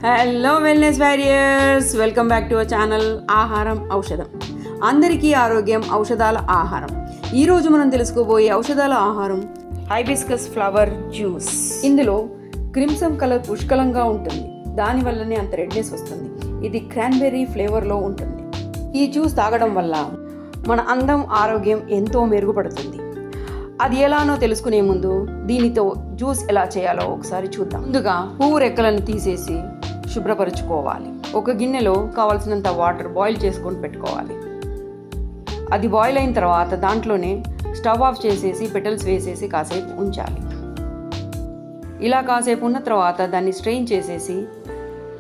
Hello wellness warriors, welcome back to our channel ఆహారం ఔషధం. అందరికీ ఆరోగ్యం ఔషధాల ఆహారం. ఈరోజు మనం తెలుసుకోబోయే ఔషధాల ఆహారం హైబిస్కస్ ఫ్లవర్ జ్యూస్. ఇందులో క్రిమ్సన్ కలర్ పుష్కలంగా ఉంటుంది, దానివల్లనే అంత రెడ్నెస్ వస్తుంది. ఇది క్రాన్బెర్రీ ఫ్లేవర్లో ఉంటుంది. ఈ జ్యూస్ తాగడం వల్ల మన అందం ఆరోగ్యం ఎంతో మెరుగుపడుతుంది. అది ఎలానో తెలుసుకునే ముందు దీనితో జ్యూస్ ఎలా చేయాలో ఒకసారి చూద్దాం. ముందుగా పువ్వు రెక్కలను తీసేసి శుభ్రపరచుకోవాలి. ఒక గిన్నెలో కావాల్సినంత వాటర్ బాయిల్ చేసుకొని పెట్టుకోవాలి. అది బాయిల్ అయిన తర్వాత దాంట్లోనే స్టవ్ ఆఫ్ చేసేసి పెటల్స్ వేసేసి కాసేపు ఉంచాలి. ఇలా కాసేపు ఉన్న తర్వాత దాన్ని స్ట్రెయిన్ చేసేసి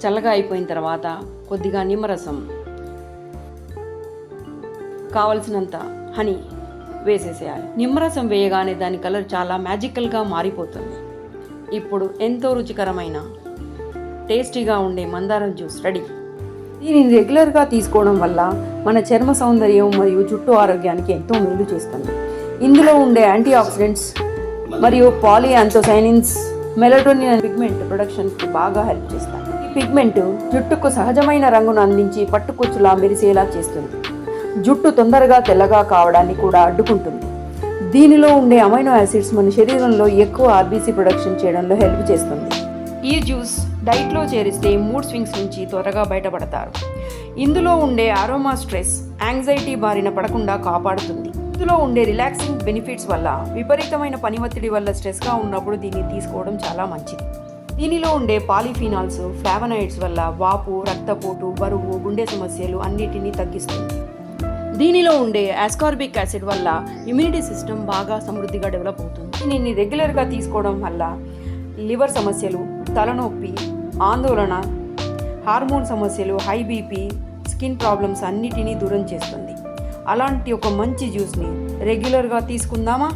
చల్లగా అయిపోయిన తర్వాత కొద్దిగా నిమ్మరసం, కావలసినంత హనీ వేసేసేయాలి. నిమ్మరసం వేయగానే దాని కలర్ చాలా మ్యాజికల్గా మారిపోతుంది. ఇప్పుడు ఎంతో రుచికరమైన టేస్టీగా ఉండే మందారం జ్యూస్ రెడీ. దీనిని రెగ్యులర్గా తీసుకోవడం వల్ల మన చర్మ సౌందర్యం మరియు జుట్టు ఆరోగ్యానికి ఎంతో మేలు చేస్తుంది. ఇందులో ఉండే యాంటీ ఆక్సిడెంట్స్ మరియు పాలియాంథోసైనిన్స్ మెలటోనిన్ పిగ్మెంట్ ప్రొడక్షన్కి బాగా హెల్ప్ చేస్తాయి. ఈ పిగ్మెంట్ జుట్టుకు సహజమైన రంగును అందించి పట్టుకొచ్చులా మెరిసేలా చేస్తుంది. జుట్టు తొందరగా తెల్లగా కావడాన్ని కూడా అడ్డుకుంటుంది. దీనిలో ఉండే అమైనో యాసిడ్స్ మన శరీరంలో ఎక్కువ ఆర్బీసీ ప్రొడక్షన్ చేయడంలో హెల్ప్ చేస్తుంది. ఈ జ్యూస్ డైట్లో చేరిస్తే మూడ్ స్వింగ్స్ నుంచి త్వరగా బయటపడతారు. ఇందులో ఉండే అరోమా స్ట్రెస్, యాంగ్జైటీ బారిన పడకుండా కాపాడుతుంది. ఇందులో ఉండే రిలాక్సింగ్ బెనిఫిట్స్ వల్ల విపరీతమైన పని ఒత్తిడి వల్ల స్ట్రెస్గా ఉన్నప్పుడు దీన్ని తీసుకోవడం చాలా మంచిది. దీనిలో ఉండే పాలిఫినాల్స్, ఫ్లావనాయిడ్స్ వల్ల వాపు, రక్తపోటు, బరువు, గుండె సమస్యలు అన్నిటినీ తగ్గిస్తుంది. దీనిలో ఉండే ఆస్కార్బిక్ యాసిడ్ వల్ల ఇమ్యూనిటీ సిస్టమ్ బాగా సమృద్ధిగా డెవలప్ అవుతుంది. దీనిని రెగ్యులర్గా తీసుకోవడం వల్ల లివర్ సమస్యలు, తలనొప్పి, ఆందోళన, హార్మోన్ సమస్యలు, హై బీపీ, స్కిన్ ప్రాబ్లమ్స్ అన్నిటినీ దూరం చేస్తుంది. అలాంటి ఒక మంచి జ్యూస్ని రెగ్యులర్గా తీసుకుందామా?